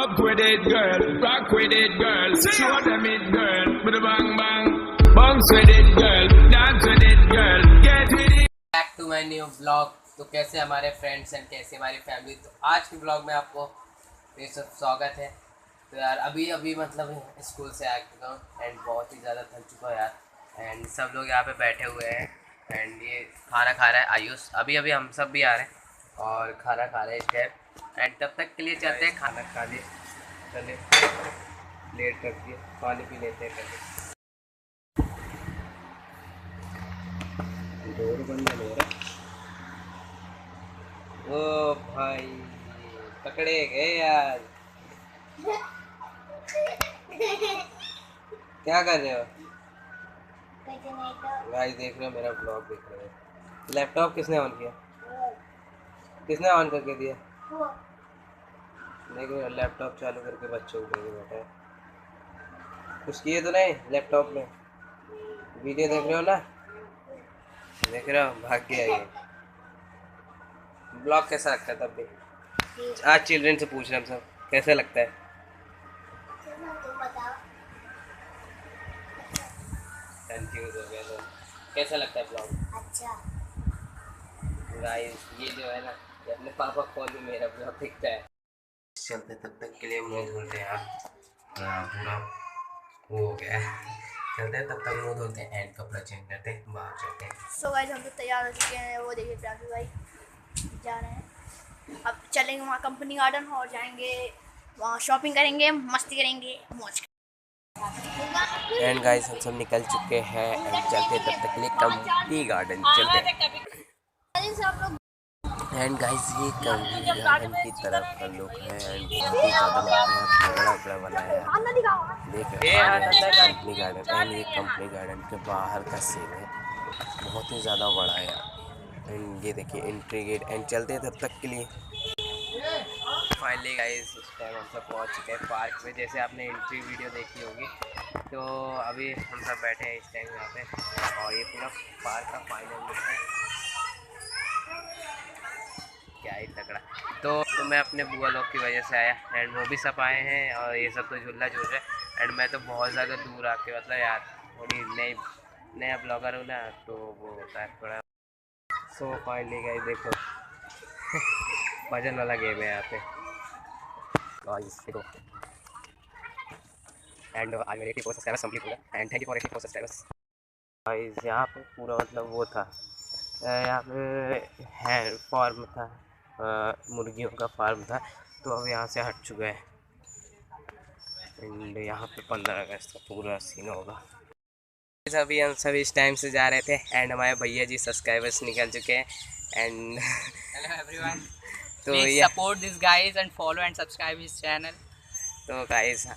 Up with it, girl. Rock with it, girl. Show them it, girl. With a bang bang. Bounce with it, girl. Dance with it, girl. Get with it. Back to my new blog. तो कैसे हमारे friends and कैसे हमारी family. तो आज के blog में आपको ये सब स्वागत है। तो यार अभी अभी मतलब स्कूल से आ चुका हूँ एंड बहुत ही ज़्यादा थक चुका हूँ यार। एंड सब लोग यहाँ पे बैठे हुए हैं एंड ये खाना खा रहा है आयुष। अभी अभी हम सब भी आ रहे हैं और खाना खा रहे हैं एंड तब तक के लिए चलते हैं खाना खा लिए। चले प्लेट रख दिए, पानी पी लेते हैं पहले। डोर बंद नहीं हो रहा। ओ भाई पकड़े गए यार। क्या कर रहे हो? गाइस देख रहे हो मेरा ब्लॉग देख रहे हो। लैपटॉप किसने ऑन किया? किसने ऑन करके दिया? देख रहे हो लैपटॉप चालू करके बच्चों को लेके बैठा है। कुछ किए तो नहीं लैपटॉप में? वीडियो देख रहे हो ना? देख रहे हो भाग के आइए। ब्लॉग कैसा लगता है तब भी? आज चिल्ड्रन से पूछ रहे हम सब कैसा लगता है? कंफ्यूज हो गया तो कैसा लगता है ब्लॉग? अच्छा। गाइस ये जो है ना ये अपने पापा खोल भी मेरा ब्लॉग दिखता है। चलते तब तक के लिए मुँह धुलते हैं यार। पूरा वो हो गया है। चलते हैं तब तक मुँह धुलते हैं एंड कपड़ा चेंज करते हैं बाहर चलते हैं। सो गाइस हम तो तैयार हो चुके हैं। वो देखिए प्यासू भाई जा रहे हैं। अब चलेंगे वहाँ कंपनी गार्डन और जाएंगे वहाँ शॉपिंग करेंगे, मस्ती करेंगे, मौज। एंड गाइस हम सब निकल चुके हैं एंड चलते हैं तब तक के लिए कंपनी गार्डन चलते हैं। एंड गाइस ये कंपनी गार्डन की तरफ का लुक है एंड बहुत ही ज़्यादा बड़ा बनाया है। देख रहे हैं कंपनी गार्डन एंड ये कंपनी गार्डन के बाहर का सीन है, बहुत ही ज़्यादा बड़ा है एंड ये देखिए एंट्री गेट एंड चलते हैं तब तक के लिए। फाइनली गाइस इस टाइम हम सब पहुँच चुके हैं पार्क में। जैसे आपने एंट्री वीडियो देखी होगी तो अभी हम सब बैठे हैं इस टाइम यहाँ पे और ये पूरा पार्क का फाइनल लुक है। क्या ही तगड़ा। तो मैं अपने बुआ लोग की वजह से आया एंड वो भी सब आए हैं और ये सब तो झूला झूल रहे हैं एंड मैं तो बहुत ज़्यादा दूर आके मतलब यार थोड़ी नया ब्लॉगर हूँ ना तो वो होता है थोड़ा। सो फाइनली गाइस देखो वजन वाला गेम है यहाँ पे देखो एंड आज मेरे 84 सब्सक्राइबर्स कंप्लीट हुआ and thank you for 84 subscribers. Guys यहाँ पे पूरा मतलब वो था यहाँ पे है फार्म था, मुर्गियों का फार्म था तो अब यहाँ से हट चुका है एंड यहाँ पे 15 अगस्त का पूरा सीन होगा। अभी हम सभी इस टाइम से जा रहे थे एंड हमारे भैया जी सब्सक्राइबर्स निकल चुके हैं एंड हेलो एवरीवन, तो please support this guys and follow and subscribe his channel. तो गाइस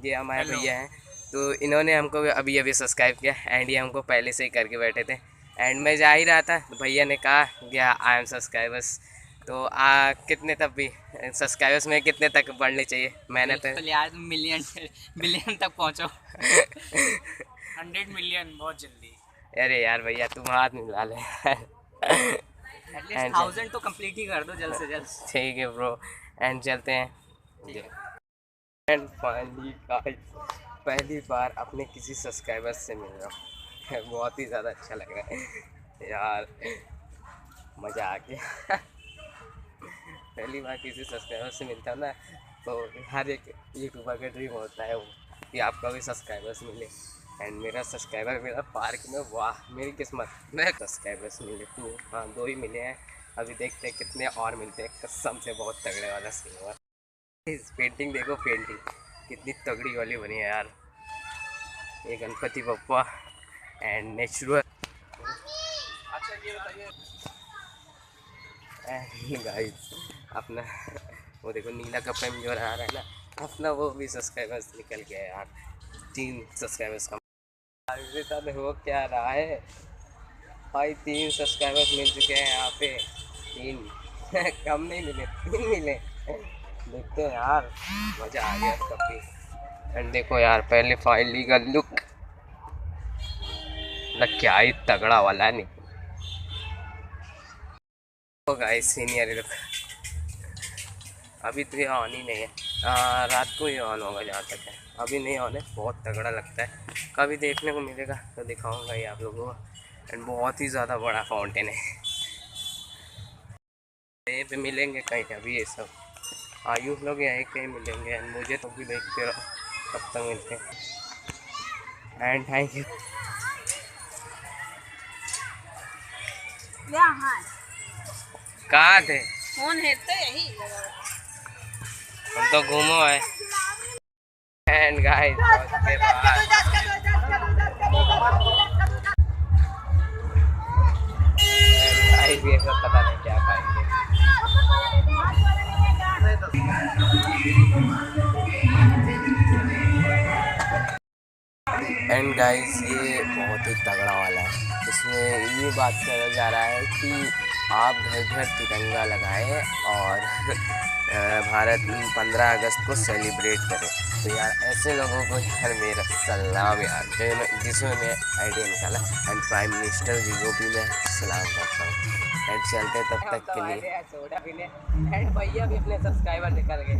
ये हमारे भैया हैं तो इन्होंने हमको अभी अभी सब्सक्राइब किया एंड ये हमको पहले से ही करके बैठे थे एंड मैं जा ही रहा था तो भैया ने कहा कि आई एम सब्सक्राइबर्स। तो कितने तब भी सब्सक्राइबर्स में कितने तक बढ़ने चाहिए? मैंने तो यार मिलियन तक पहुंचो 100 मिलियन बहुत जल्दी। अरे यार भैया तुम हाथ मिला ले एटलीस्ट 1000 तो कंप्लीट ही कर दो जल्द से जल्द। ठीक है ब्रो एंड चलते हैं। एंड फाइनली पहली बार अपने किसी सब्सक्राइबर्स से मिल रहा हूँ बहुत ही ज़्यादा अच्छा लग रहा है यार, मज़ा आ गया पहली बार किसी सब्सक्राइबर से मिलता हूँ ना तो हर एक यूट्यूबर का ड्रीम होता है वो कि आपका भी सब्सक्राइबर्स मिले एंड मेरा सब्सक्राइबर मिला पार्क में। वाह मेरी किस्मत में सब्सक्राइबर्स मिले 2 ही मिले हैं। अभी देखते हैं कितने और मिलते हैं। कसम से बहुत तगड़े वाला सीन हुआ। इस पेंटिंग देखो, पेंटिंग कितनी तगड़ी वाली बनी है यार। ये गणपति बप्पा एंड नेचुरल। अच्छा ये बताइए गाइस अपना वो देखो नीला कपड़े में जो आ रहा है ना अपना वो भी सब्सक्राइबर्स निकल गया यार। 3 सब्सक्राइबर्स कम मेरे साथ हो क्या रहा है भाई। 3 सब्सक्राइबर्स मिल चुके हैं यहाँ पे। 3 कम नहीं मिले, 3 मिले। देखते हैं यार, मज़ा आ गया कभी। एंड देखो यार पहले फाइनली का लुक क्या ही तगड़ा वाला है नहीं तो गाइस सीनियर लुक अभी तो ये ऑन ही नहीं है। रात को ही ऑन होगा जहाँ तक है, अभी नहीं ऑन है। बहुत तगड़ा लगता है, कभी देखने को मिलेगा तो दिखाऊंगा ही आप लोगों को। एंड बहुत ही ज़्यादा बड़ा फाउंटेन है। यहीं पे मिलेंगे कहीं अभी ये सब, आयुष लोग यहीं कहीं मिलेंगे। एंड मुझे तो भी देखते रहो, कब तक मिलते हैं। And thank you. कहाँ थे? फोन है तो यही हम तो घूमो है। एंड गाइस उसके बाद ये सब पता नहीं क्या खाएंगे। एंड गाइस ये बहुत ही तगड़ा वाला है। इसमें ये बात करा जा रहा है कि आप घर घर तिरंगा लगाएं और भारत 15 अगस्त को सेलिब्रेट करें। तो यार ऐसे लोगों को यार मेरा सलाम यार, जिसमें आइडिया निकाला। एंड प्राइम मिनिस्टर जी को भी मैं सलाम करता हूँ। एंड चलते तब तक के लिए। सोडा पीने एंड भैया भी अपने सब्सक्राइबर निकल गए।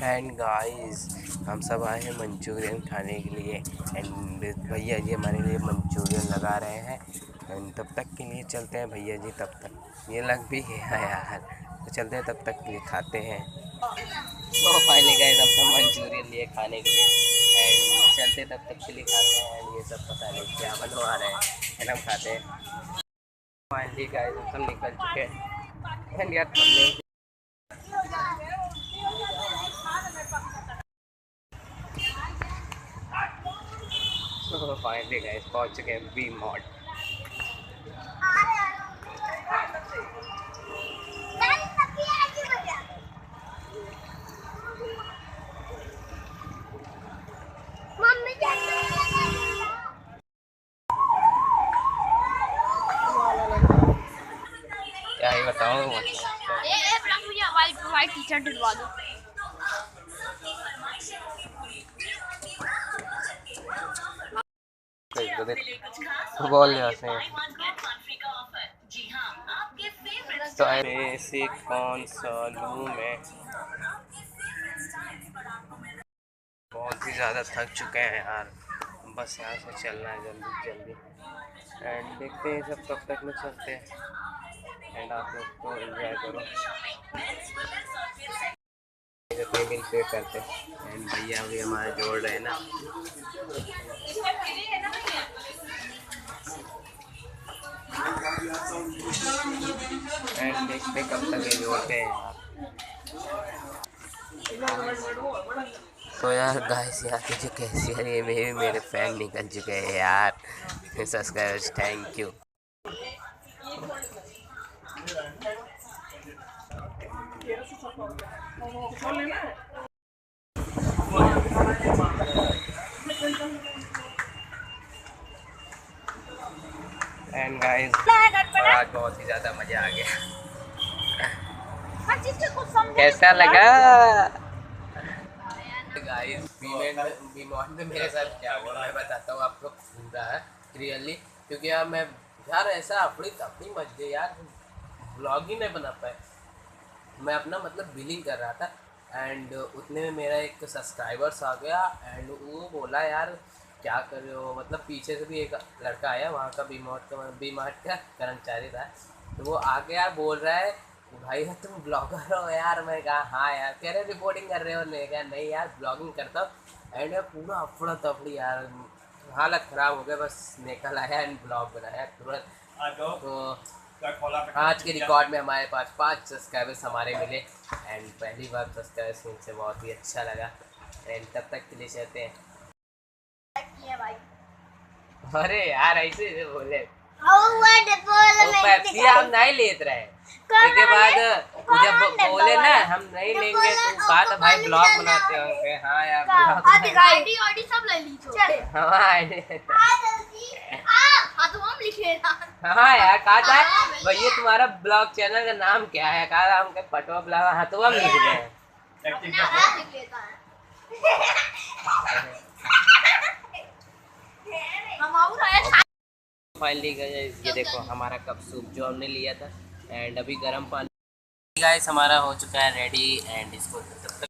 एंड गाइस हम सब आए हैं मंचूरियन खाने के लिए। एंड भैया जी हमारे लिए मंचूरियन लगा रहे हैं। एंड तब तक के लिए चलते हैं भैया जी, तब तक ये लग भी गया यार, तो चलते हैं तब तक के लिए खाते हैं। तो फाइनली गाइस हम सब मंचूरियन लिए खाने के लिए। एंड चलते तब तक के लिए खाते हैं। एंड ये सब पता नहीं क्या बनवा रहे हैं, एंड हम खाते हैं। फाइनली गाइस हम सब निकल चुके हैं। एंड यार फाइनली गाइस पहुंच चुके हैं वी मॉड। क्या ही बताऊँ, वाइट टी शर्ट दिलवा दो। बोल जाते हैं तो ऐसे कौन सा लूँ मैं। बहुत ही ज़्यादा थक चुके हैं यार, बस यहाँ से चलना है जल्दी जल्दी। एंड देखते हैं सब कब तक में चलते हैं। एंड आप लोग को एंजॉय करो, पेमेंट पे करते हैं। एंड भैया भी हमारे जोड़ रहे हैं ना। एंड देखते कब तक ये जोड़ते हैं यार। तो यार गाइस यार तुझे कैसी है, ये मेरे फैन निकल चुके हैं यार, subscribers, thank you. And guys आज बहुत ही ज़्यादा मज़ा आ गया। कैसा लगा गाइस? बीमॉड में मेरे साथ क्या हुआ मैं बताता हूँ आपको पूरा है रियली, क्योंकि यार मैं यार ऐसा अपनी मच गई यार, ब्लॉग ही नहीं बना पाए। मैं अपना मतलब बिलिंग कर रहा था एंड उतने में मेरा एक सब्सक्राइबर्स आ गया। एंड वो बोला यार क्या कर रहे हो, मतलब पीछे से भी एक लड़का आया वहाँ का बीमार्ट का कर्मचारी था। तो वो आके यार बोल रहा है भाई तुम ब्लॉगर हो यार। मैं कहा हाँ यार। कह रहे रिपोर्टिंग कर रहे हो? नहीं कहा नहीं यार ब्लॉगिंग करता हूँ। एंड पूरा अफड़ा तफड़ी यार, हालत ख़राब हो गया, बस निकल आया एंड ब्लॉग बनाया तुरंत। तो आज के रिकॉर्ड में हमारे पास 5 सब्सक्राइबर्स हमारे मिले। एंड पहली बार सब्सक्राइबर्स मिलने से बहुत ही अच्छा लगा। एंड तब तक के लिए चलते हैं। अरे यार ऐसे बोले पैप्सी हम नहीं लेते रहे, उसके बाद जब बोले ना हम नहीं लेंगे तो कहा था भाई ब्लॉग बनाते होंगे। हाँ यार आईडी सब ले लीजिए। हाँ यार कहा था भैया तुम्हारा ब्लॉग चैनल का नाम क्या है? कहा हम पटवा ब्लॉग। हाँ तो हम लिख रहे हैं। फाइनली ये देखो हमारा कप सूप जो हमने लिया था एंड अभी गर्म पानी गाइस हमारा हो चुका है रेडी एंड इसको तब तक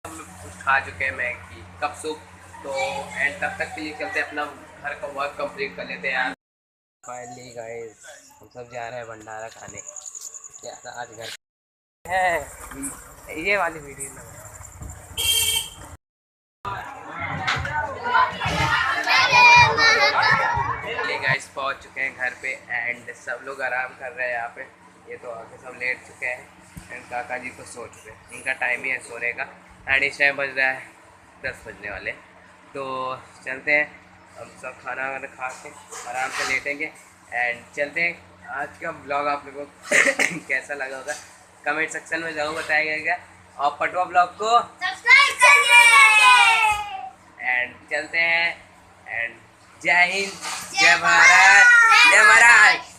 हम खा चुके हैं मैगी कप सूप तो एंड तब तक के लिए चलते हैं अपना घर का वर्क कंप्लीट कर लेते हैं यार। फाइनली गाइस हम सब जा रहे हैं भंडारा खाने क्या आज घर है ये वाली वीडियो ना गाइस पहुंच चुके हैं घर पे एंड सब लोग आराम कर रहे हैं यहाँ पे। ये तो आके सब लेट चुके हैं एंड काका जी तो सो चुके हैं, इनका टाइम ही है सोने का एंड इस टाइम बज रहा है 10 बजने वाले। तो चलते हैं हम सब खाना वाना खा के आराम से लेटेंगे एंड चलते हैं। आज का ब्लॉग आप लोगों को कैसा लगा होगा कमेंट सेक्शन में ज़रूर बताइएगा और पटवा ब्लॉग को सब्सक्राइब करिए एंड चलते हैं एंड जय हिंद जय भारत जय महाराज।